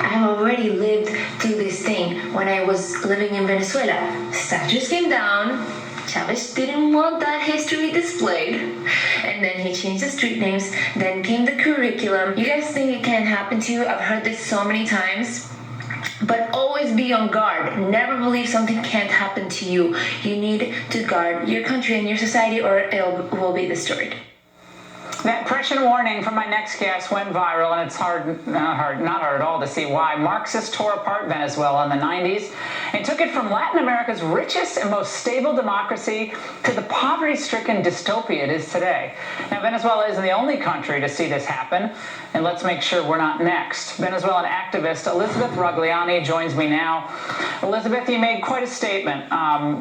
I've already lived through this thing when I was living in Venezuela. Statues came down. Chavez didn't want that history displayed, and then he changed the street names. Then came the curriculum. You guys think it can't happen to you? I've heard this so many times. But always be on guard. Never believe something can't happen to you. You need to guard your country and your society, or it will be destroyed. That impression warning from my next guest went viral, and it's not hard at all to see why. Marxists tore apart Venezuela in the 90s and took it from Latin America's richest and most stable democracy to the poverty-stricken dystopia it is today. Now, Venezuela isn't the only country to see this happen, and let's make sure we're not next. Venezuelan activist Elizabeth Rogliani joins me now. Elizabeth, you made quite a statement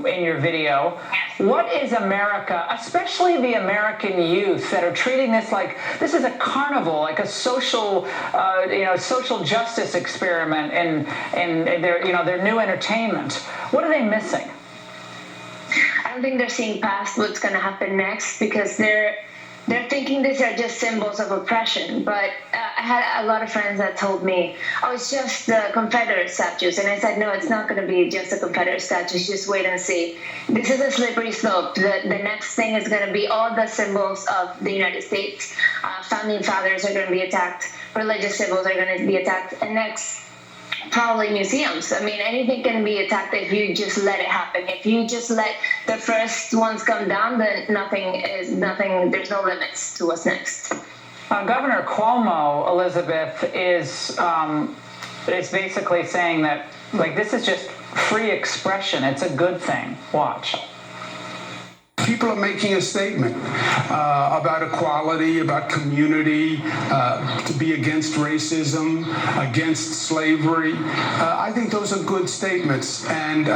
in your video. What is America, especially the American youth that are treating this like this is a carnival, like a social, social justice experiment, and their new entertainment? What are they missing? I don't think they're seeing past what's going to happen next, because they're thinking these are just symbols of oppression. But I had a lot of friends that told me, oh, it's just the Confederate statues. And I said, no, it's not going to be just the Confederate statues. Just wait and see. This is a slippery slope. The next thing is going to be all the symbols of the United States. Founding fathers are going to be attacked. Religious symbols are going to be attacked. And next, probably museums. I mean, anything can be attacked if you just let it happen. If you just let the first ones come down, then nothing. There's no limits to what's next. Governor Cuomo, Elizabeth, is basically saying that, like, this is just free expression. It's a good thing. Watch. People are making a statement about equality, about community, to be against racism, against slavery. I think those are good statements, and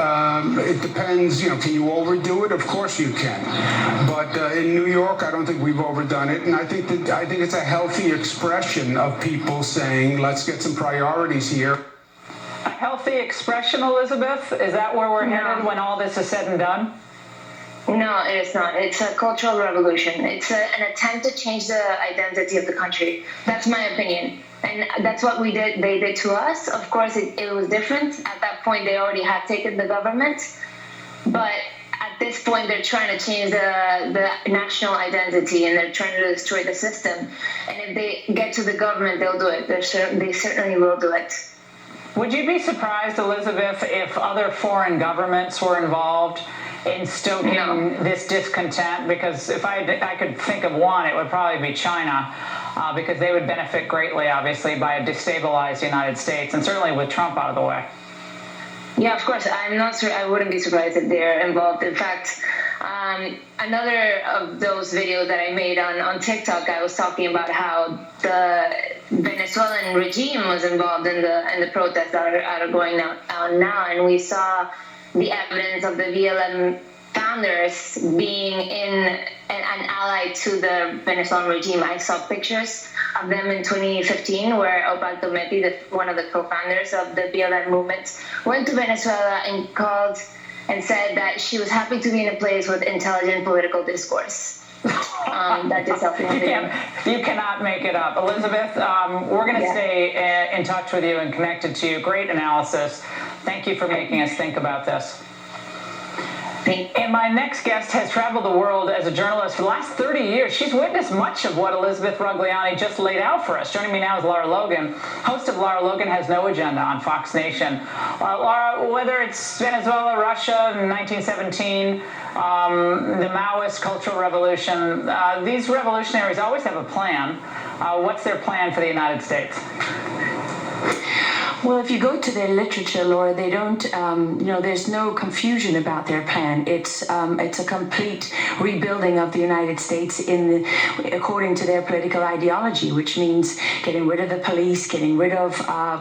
it depends. Can you overdo it? Of course you can. But in New York, I don't think we've overdone it, and I think it's a healthy expression of people saying, "Let's get some priorities here." A healthy expression, Elizabeth? Is that where we're headed when all this is said and done? No, it is not. It's a cultural revolution. It's an attempt to change the identity of the country. That's my opinion. And that's what they did to us. Of course, it was different. At that point, they already had taken the government. But at this point, they're trying to change the national identity, and they're trying to destroy the system. And if they get to the government, they'll do it. They certainly will do it. Would you be surprised, Elizabeth, if other foreign governments were involved in stoking this discontent? Because if I could think of one, it would probably be China, because they would benefit greatly, obviously, by a destabilized United States, and certainly with Trump out of the way. Yeah, of course. I'm not sure. I wouldn't be surprised if they're involved. In fact, another of those videos that I made on TikTok, I was talking about how the Venezuelan regime was involved in the protests that are going on now, and we saw the evidence of the VLM founders being an ally to the Venezuelan regime. I saw pictures of them in 2015 where Opak Tometi, one of the co-founders of the BLM movement, went to Venezuela and called and said that she was happy to be in a place with intelligent political discourse. That is you cannot make it up. Elizabeth, we're going to stay in touch with you and connected to you. Great analysis. Thank you for making us think about this. And my next guest has traveled the world as a journalist for the last 30 years. She's witnessed much of what Elizabeth Rogliani just laid out for us. Joining me now is Lara Logan, host of Lara Logan Has No Agenda on Fox Nation. Lara, whether it's Venezuela, Russia in 1917, the Maoist Cultural Revolution, these revolutionaries always have a plan. What's their plan for the United States? Well, if you go to their literature, Laura, they don't, there's no confusion about their plan. It's a complete rebuilding of the United States according to their political ideology, which means getting rid of the police, getting rid of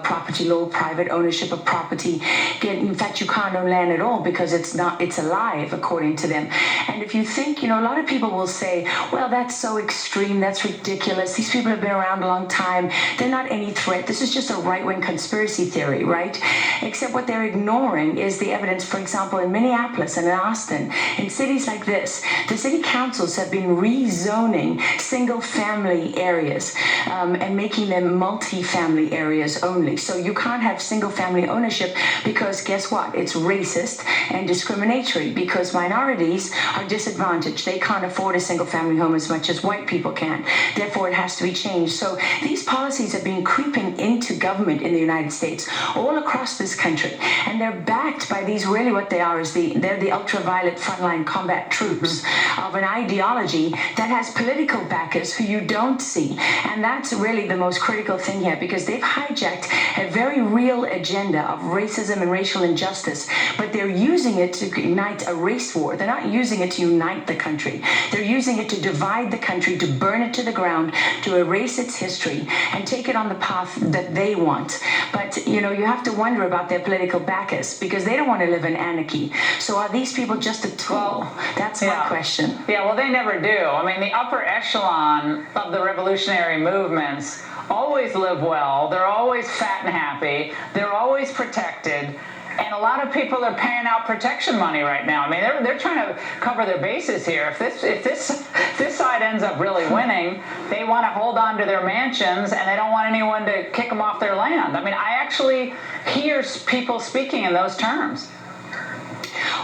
property law, private ownership of property. In fact, you can't own land at all because it's alive according to them. And if you think, a lot of people will say, well, that's so extreme, that's ridiculous. These people have been around a long time. They're not any threat. This is just a right-wing conspiracy conspiracy theory, right? Except what they're ignoring is the evidence, for example, in Minneapolis and in Austin, in cities like this, the city councils have been rezoning single-family areas and making them multi-family areas only. So you can't have single-family ownership because guess what? It's racist and discriminatory because minorities are disadvantaged. They can't afford a single-family home as much as white people can. Therefore, it has to be changed. So these policies have been creeping into government in the United States, all across this country, and they're backed by these, really what they are is they're the ultraviolet frontline combat troops of an ideology that has political backers who you don't see. And that's really the most critical thing here, because they've hijacked a very real agenda of racism and racial injustice, but they're using it to ignite a race war. They're not using it to unite the country. They're using it to divide the country, to burn it to the ground, to erase its history, and take it on the path that they want. But, you know, you have to wonder about their political backers, because they don't want to live in anarchy. So are these people just a tool? Well, that's my question. Yeah, well, they never do. I mean, the upper echelon of the revolutionary movements always live well. They're always fat and happy. They're always protected. And a lot of people are paying out protection money right now. I mean, they're trying to cover their bases here. If this side ends up really winning, they want to hold on to their mansions, and they don't want anyone to kick them off their land. I mean, I actually hear people speaking in those terms.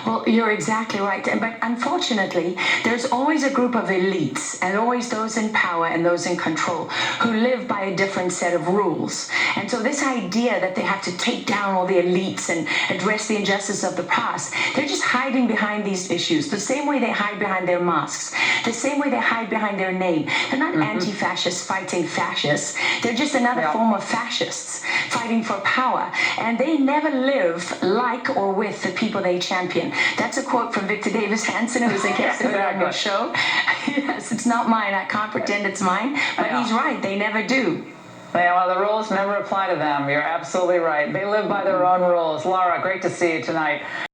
Well, you're exactly right. But unfortunately, there's always a group of elites and always those in power and those in control who live by a different set of rules. And so this idea that they have to take down all the elites and address the injustice of the past, they're just hiding behind these issues, the same way they hide behind their masks, the same way they hide behind their name. They're not anti-fascists fighting fascists. They're just another form of fascists fighting for power. And they never live like or with the people they champion. That's a quote from Victor Davis Hanson, who was a guest on our show. Yes, it's not mine. I can't pretend it's mine. But he's right. They never do. Yeah, well, the rules never apply to them. You're absolutely right. They live by their own rules. Laura, great to see you tonight.